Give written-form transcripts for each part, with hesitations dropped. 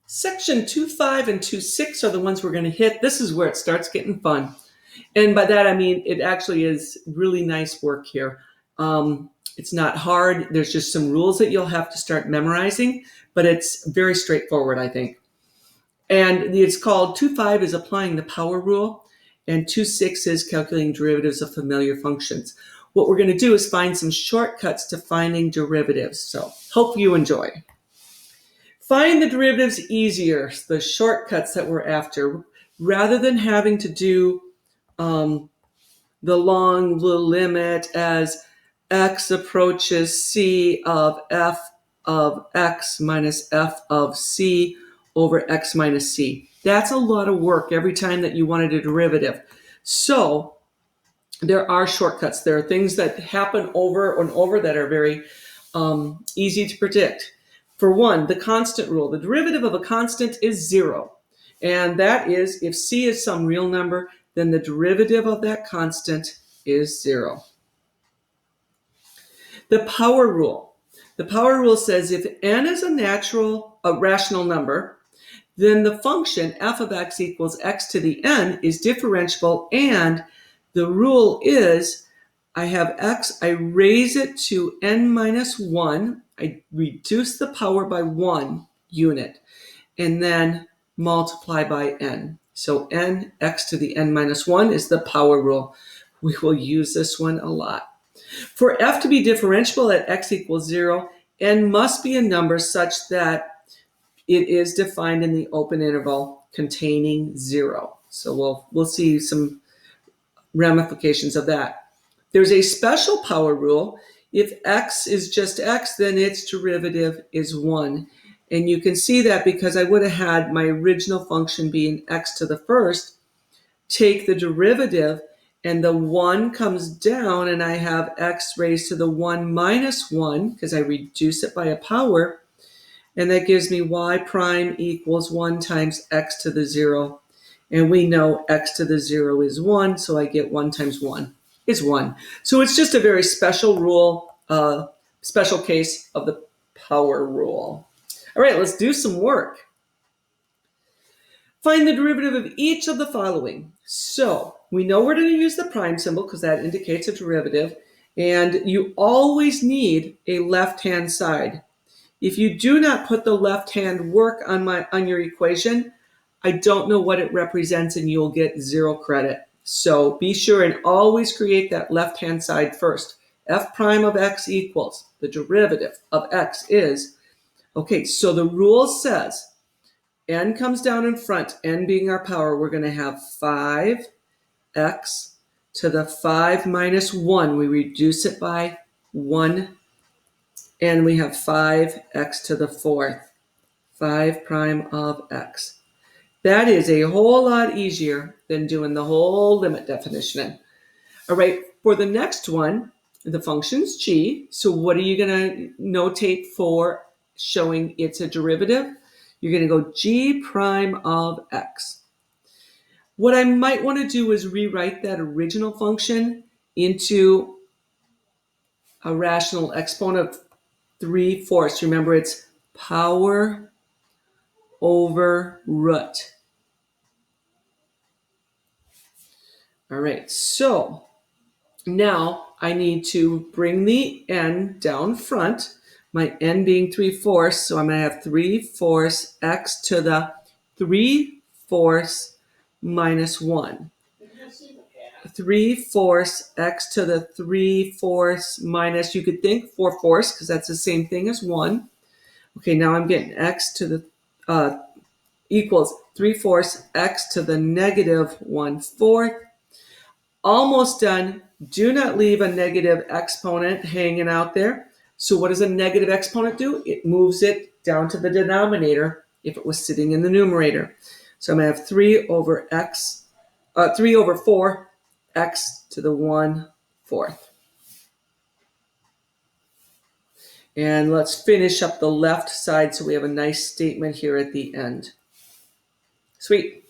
Section 2.5 and 2.6 are the ones we're going to hit. This is where it starts getting fun. And by that, I mean, it actually is really nice work here. It's not hard. There's just some rules that you'll have to start memorizing, but it's very straightforward, I think. And it's called 2.5 is applying the power rule, and 2.6 is calculating derivatives of familiar functions. What we're going to do is find some shortcuts to finding derivatives. So hope you enjoy. Find the derivatives easier, the shortcuts that we're after, rather than having to do the long limit as x approaches c of f of x minus f of c over x minus c. That's a lot of work every time that you wanted a derivative. So there are shortcuts. There are things that happen over and over that are very easy to predict. For one, the constant rule. The derivative of a constant is 0. And that is, if c is some real number, then the derivative of that constant is 0. The power rule. The power rule says if n is a rational number, then the function f of x equals x to the n is differentiable, and the rule is I have x, I raise it to n minus 1, I reduce the power by 1 unit, and then multiply by n. So n, x to the n minus 1 is the power rule. We will use this one a lot. For f to be differentiable at x equals 0, n must be a number such that it is defined in the open interval containing 0. So we'll see some ramifications of that. There's a special power rule. If x is just x, then its derivative is 1. And you can see that because I would have had my original function being x to the first, take the derivative, and the 1 comes down, and I have x raised to the 1 minus 1, because I reduce it by a power, and that gives me y prime equals 1 times x to the 0. And we know x to the 0 is 1, so I get 1 times 1 is 1. So it's just a very special rule, special case of the power rule. All right, let's do some work. Find the derivative of each of the following. So we know we're going to use the prime symbol because that indicates a derivative, and you always need a left-hand side. If you do not put the left-hand work on your equation, I don't know what it represents and you'll get 0 credit. So be sure and always create that left-hand side first. F prime of x equals, the derivative of x is, okay, so the rule says n comes down in front, n being our power, we're going to have 5x to the 5 minus 1. We reduce it by 1, and we have 5x to the 4th, 5 prime of x. That is a whole lot easier than doing the whole limit definition. All right, for the next one, the function's g. So what are you going to notate for showing it's a derivative? You're going to go g prime of x. What I might want to do is rewrite that original function into a rational exponent of 3/4. Remember, it's power over root. All right, so now I need to bring the n down front, my n being 3/4, so I'm going to have 3/4 x to the 3/4 minus 1. 3/4 x to the 3/4 minus, you could think 4/4 because that's the same thing as 1. Okay, now I'm getting x to the equals 3/4 x to the negative 1/4. Almost done. Do not leave a negative exponent hanging out there. So what does a negative exponent do? It moves it down to the denominator if it was sitting in the numerator. So I'm going to have 3 over 4 x to the 1/4. And let's finish up the left side so we have a nice statement here at the end. Sweet.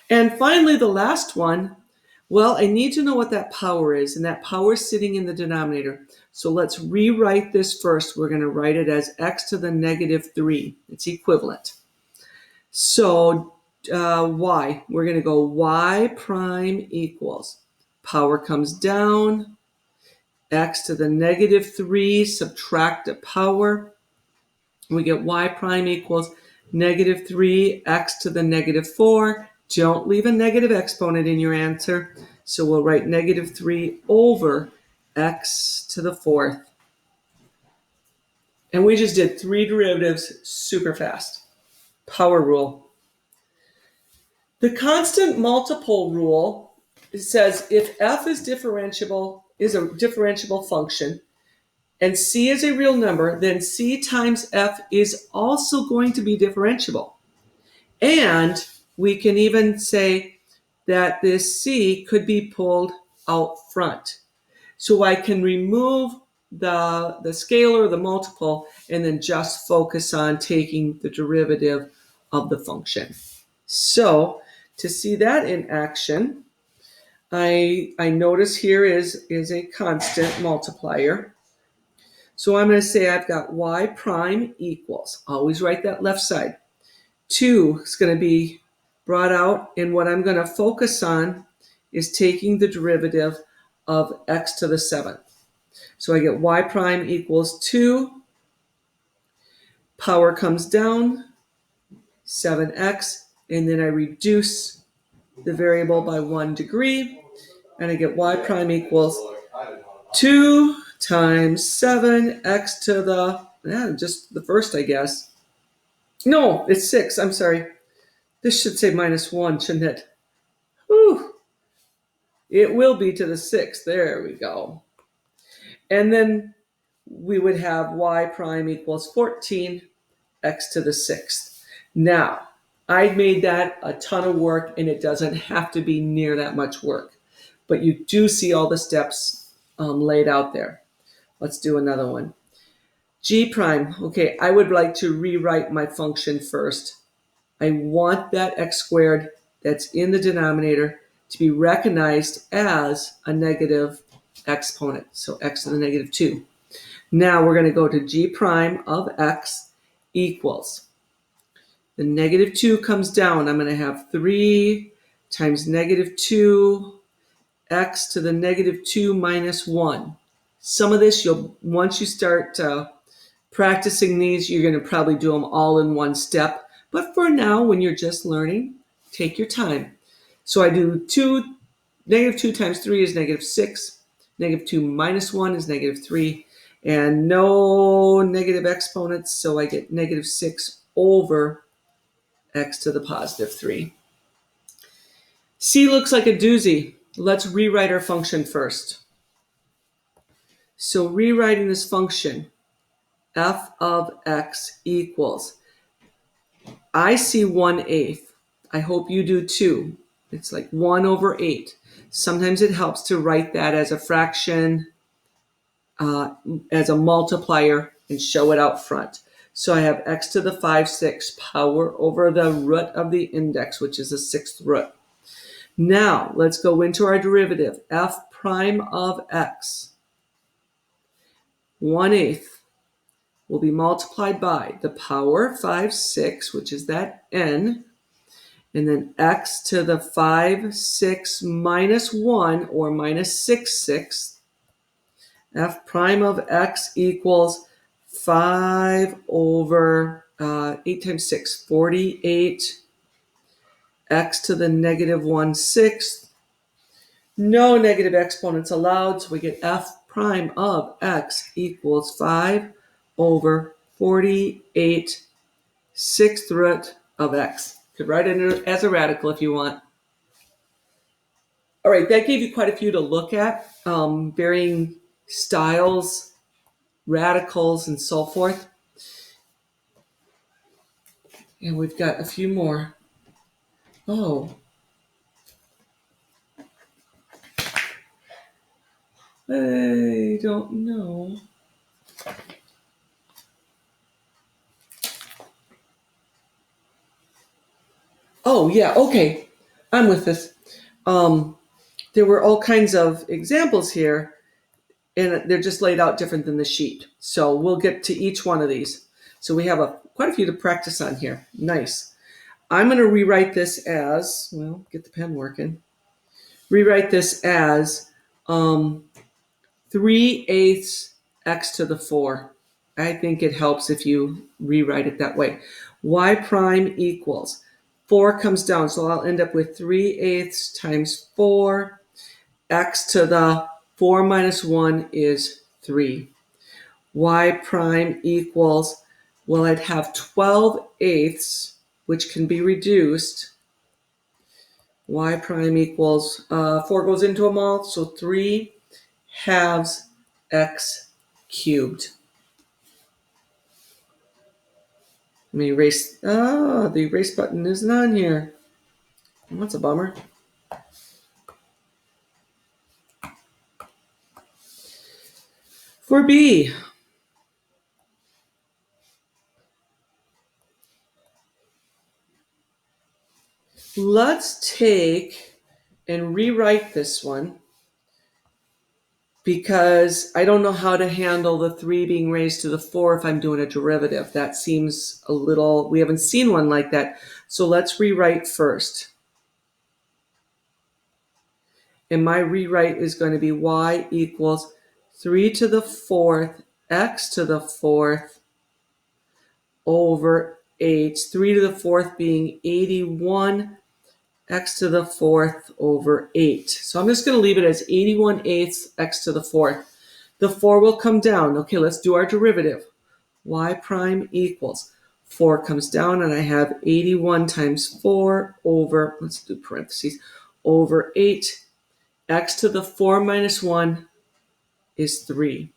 And finally, the last one. Well, I need to know what that power is, and that power is sitting in the denominator. So let's rewrite this first. We're going to write it as x to the negative 3. It's equivalent. So y, we're going to go y prime equals, power comes down, x to the negative 3, subtract a power. We get y prime equals negative 3, x to the negative 4. Don't leave a negative exponent in your answer. So we'll write negative 3 over x to the 4th. And we just did 3 derivatives super fast. Power rule. The constant multiple rule says if f is a differentiable function, and c is a real number, then c times f is also going to be differentiable. And we can even say that this c could be pulled out front. So I can remove the scalar, the multiple, and then just focus on taking the derivative of the function. So to see that in action, I notice here is a constant multiplier. So I'm going to say I've got y prime equals, always write that left side. 2 is going to be brought out, and what I'm going to focus on is taking the derivative of x to the 7th. So I get y prime equals 2, power comes down, 7x, and then I reduce the variable by 1 degree, and I get y prime equals 2 times 7x to the, just the first, I guess. No, it's 6. I'm sorry. This should say minus 1, shouldn't it? Whew. It will be to the 6th. There we go. And then we would have y prime equals 14, x to the 6th. Now, I made that a ton of work, and it doesn't have to be near that much work. But you do see all the steps laid out there. Let's do another one. G prime. Okay, I would like to rewrite my function first. I want that x squared that's in the denominator to be recognized as a negative exponent, so x to the negative 2. Now we're going to go to g prime of x equals. The negative 2 comes down. I'm going to have 3 times negative 2 x to the negative 2 minus 1. Some of this, once you start practicing these, you're going to probably do them all in one step. But for now, when you're just learning, take your time. So I do negative 2 times 3 is negative 6. Negative 2 minus 1 is negative 3. And no negative exponents, so I get negative 6 over x to the positive 3. C looks like a doozy. Let's rewrite our function first. So rewriting this function, f of x equals, I see 1/8. I hope you do too. It's like 1 over 8. Sometimes it helps to write that as a fraction, as a multiplier, and show it out front. So I have x to the 5/6 power over the root of the index, which is the 6th root. Now let's go into our derivative, f prime of x. 1/8 will be multiplied by the power 5/6, which is that n, and then x to the 5/6 minus 1, or minus 6/6. F prime of x equals 5 over 8 times 6, 48. X to the negative 1/6. No negative exponents allowed, so we get f prime of x equals 5 over 48 6th root of x. You could write it as a radical if you want. All right, that gave you quite a few to look at, varying styles, radicals, and so forth. And we've got a few more. Oh. I don't know. Oh, yeah, okay. I'm with this. There were all kinds of examples here, and they're just laid out different than the sheet. So we'll get to each one of these. So we have quite a few to practice on here. Nice. I'm going to rewrite this as, well, get the pen working. Rewrite this as 3/8 x to the 4. I think it helps if you rewrite it that way. Y prime equals 4 comes down, so I'll end up with 3/8 times 4. X to the 4 minus 1 is 3. Y prime equals, well, I'd have 12/8, which can be reduced. Y prime equals, 4 goes into them all, so 3 halves x cubed. Let me erase, the erase button isn't on here. That's a bummer. For B, let's take and rewrite this one because I don't know how to handle the 3 being raised to the 4 if I'm doing a derivative. That seems a little, we haven't seen one like that. So let's rewrite first. And my rewrite is going to be y equals 3 to the 4th x to the 4th over 8. 3 to the 4th being 81 x to the 4th over 8. So I'm just going to leave it as 81/8 x to the 4th. The 4 will come down. Okay, let's do our derivative. Y prime equals 4 comes down, and I have 81 times 4 over, let's do parentheses, over 8. X to the 4 minus 1 is 3.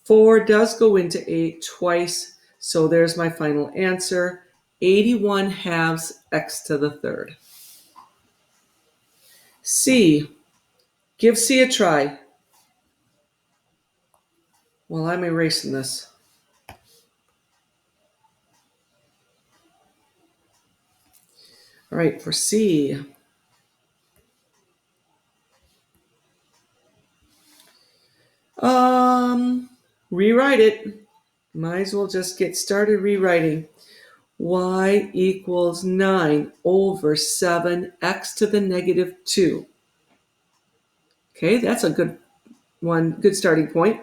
4 does go into 8 twice, so there's my final answer. 81 halves x to the 3rd. C. Give C a try. Well, I'm erasing this. All right, for C. Rewrite it. Might as well just get started rewriting. Y equals 9 over 7 x to the negative 2. Okay, that's a good one, good starting point.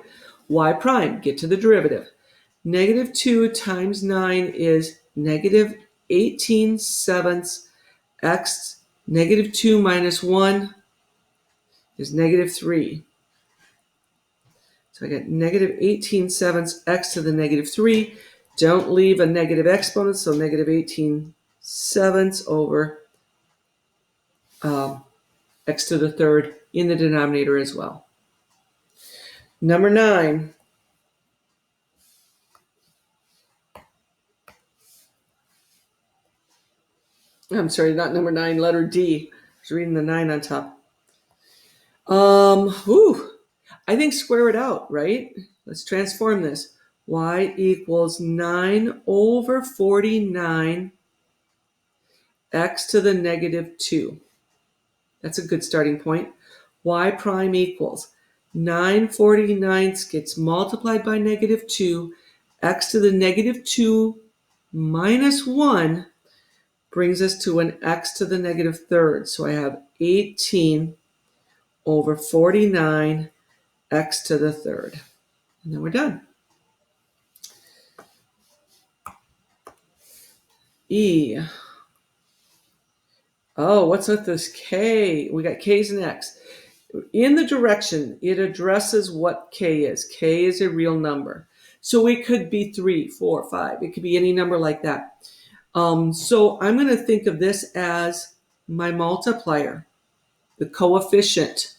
Y prime, get to the derivative. Negative 2 times 9 is negative 18/7 x. Negative 2 minus 1 is negative 3. So I get negative 18/7 x to the negative 3. Don't leave a negative exponent, so negative 18/7 over x to the 3rd in the denominator as well. Number 9. I'm sorry, not number 9, letter D. I was reading the 9 on top. I think square it out, right? Let's transform this. Y equals 9 over 49 x to the negative 2. That's a good starting point. Y prime equals 9/49 gets multiplied by negative 2. X to the negative 2 minus 1 brings us to an x to the negative 3rd. So I have 18 over 49 x to the 3rd. And then we're done. E. Oh, what's with this K? We got K's and X. In the direction, it addresses what K is. K is a real number. So it could be 3, 4, 5. It could be any number like that. So I'm going to think of this as my multiplier, the coefficient.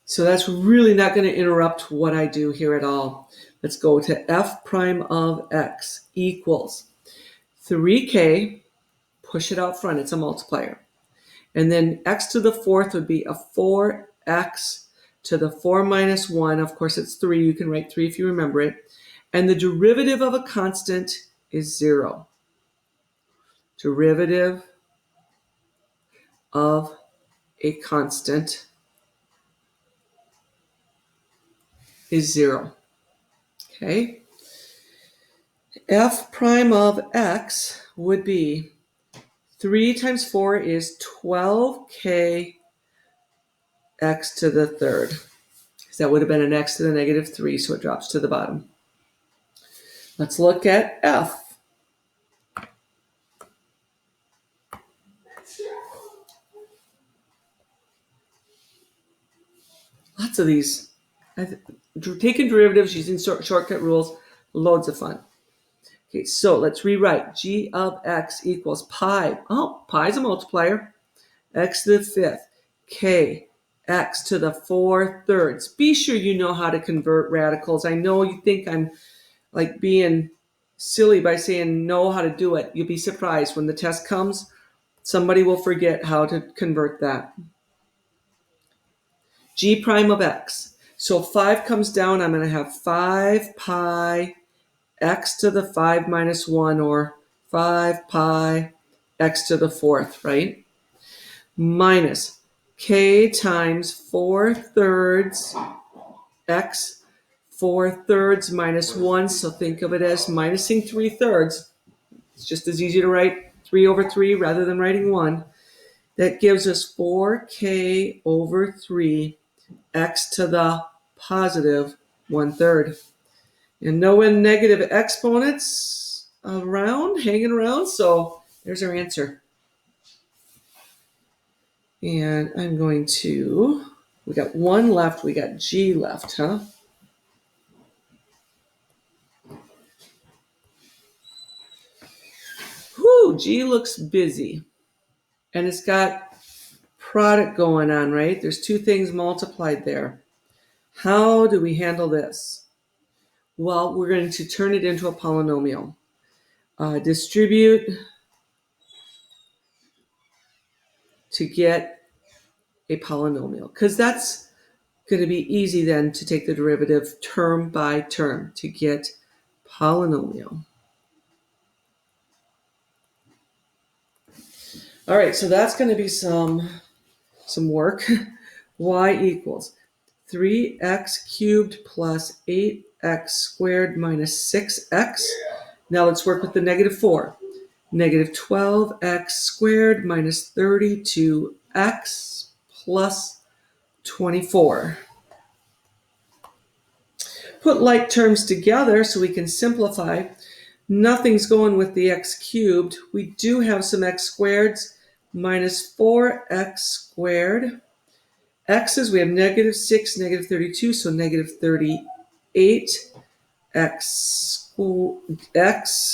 So that's really not going to interrupt what I do here at all. Let's go to f prime of x equals 3k, push it out front, it's a multiplier. And then x to the 4th would be a 4x to the 4 minus 1. Of course, it's 3. You can write 3 if you remember it. And the derivative of a constant is 0. Derivative of a constant is 0. Okay? f prime of x would be 3 times 4 is 12k x to the third. So that would have been an x to the negative 3, so it drops to the bottom. Let's look at f. Lots of these. Taking derivatives using shortcut rules, loads of fun. Okay, so let's rewrite. G of x equals pi. Oh, pi is a multiplier. X to the fifth. K, x to the 4/3. Be sure you know how to convert radicals. I know you think I'm like being silly by saying know how to do it. You'll be surprised when the test comes. Somebody will forget how to convert that. G prime of x. So 5 comes down. I'm going to have 5 pi x to the 5 minus 1, or 5 pi x to the 4th, right? Minus k times 4/3 x 4/3 minus 1. So think of it as minusing 3/3. It's just as easy to write 3 over 3 rather than writing 1. That gives us 4k over 3 x to the positive 1/3. And no negative exponents hanging around, so there's our answer. And I'm going to, we got 1 left, we got G left, huh? Whew, G looks busy. And it's got product going on, right? There's 2 things multiplied there. How do we handle this? Well, we're going to turn it into a polynomial. Distribute to get a polynomial, because that's going to be easy then to take the derivative term by term to get polynomial. All right, so that's going to be some work. Y equals 3x cubed plus 8x squared minus 6x. Now let's work with the negative 4. Negative 12x squared minus 32x plus 24. Put like terms together so we can simplify. Nothing's going with the x cubed. We do have some x squareds. Minus 4x squared. X's, we have negative 6, negative 32, so negative 38 x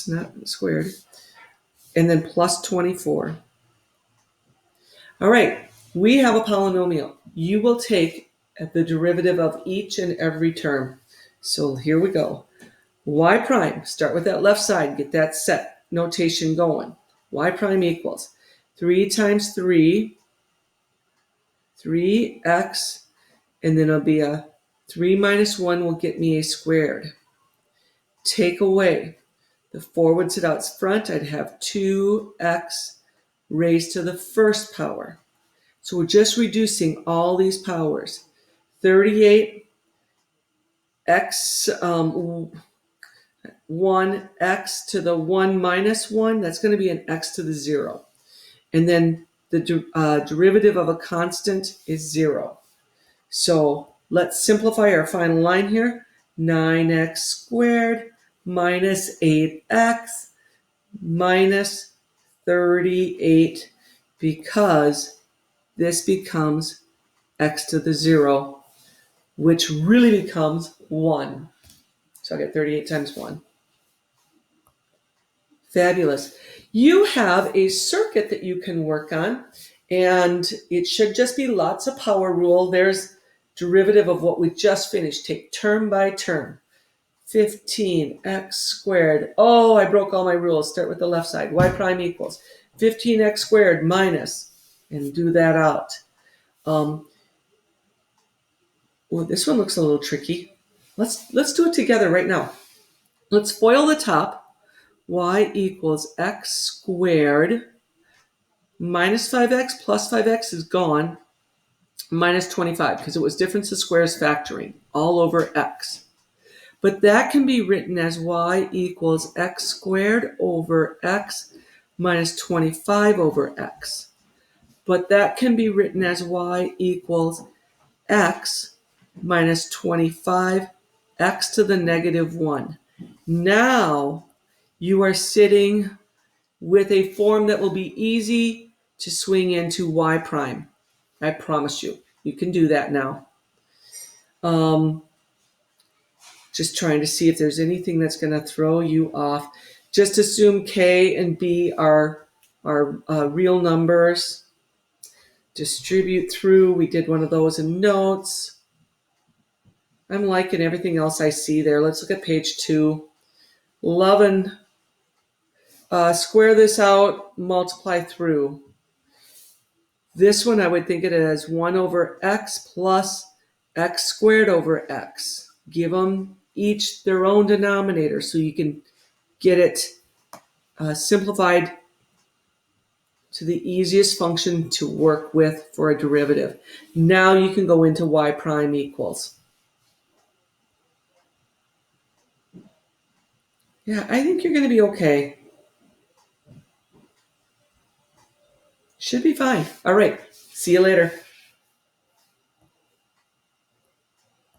not squared, and then plus 24. All right, we have a polynomial. You will take the derivative of each and every term. So here we go. Y prime, start with that left side, get that set notation going. Y prime equals 3 times 3, 3x, and then it'll be a 3 minus 1 will get me a squared. Take away the 4 would sit out front. I'd have 2x raised to the first power. So we're just reducing all these powers. 38x, 1x to the 1 minus 1, that's going to be an x to the 0. And then the derivative of a constant is 0. So let's simplify our final line here. 9x squared minus 8x minus 38, because this becomes x to the 0, which really becomes 1. So I get 38 times 1. Fabulous. You have a circuit that you can work on, and it should just be lots of power rule. There's derivative of what we just finished. Take term by term. 15x squared. Oh, I broke all my rules. Start with the left side. Y prime equals 15x squared minus, and do that out. Well, this one looks a little tricky. Let's do it together right now. Let's FOIL the top. Y equals x squared minus 5x plus 5x is gone, minus 25, because it was difference of squares factoring all over x, But that can be written as y equals x squared over x minus 25 over x. But that can be written as y equals x minus 25 x to the negative 1. Now you are sitting with a form that will be easy to swing into y prime. I promise you. You can do that now. Just trying to see if there's anything that's going to throw you off. Just assume k and b are real numbers. Distribute through. We did one of those in notes. I'm liking everything else I see there. Let's look at page 2. 11. Square this out, multiply through. This one I would think it as 1 over x plus x squared over x. Give them each their own denominator so you can get it simplified to the easiest function to work with for a derivative. Now you can go into y prime equals. Yeah, I think you're going to be okay. Should be fine. All right. See you later.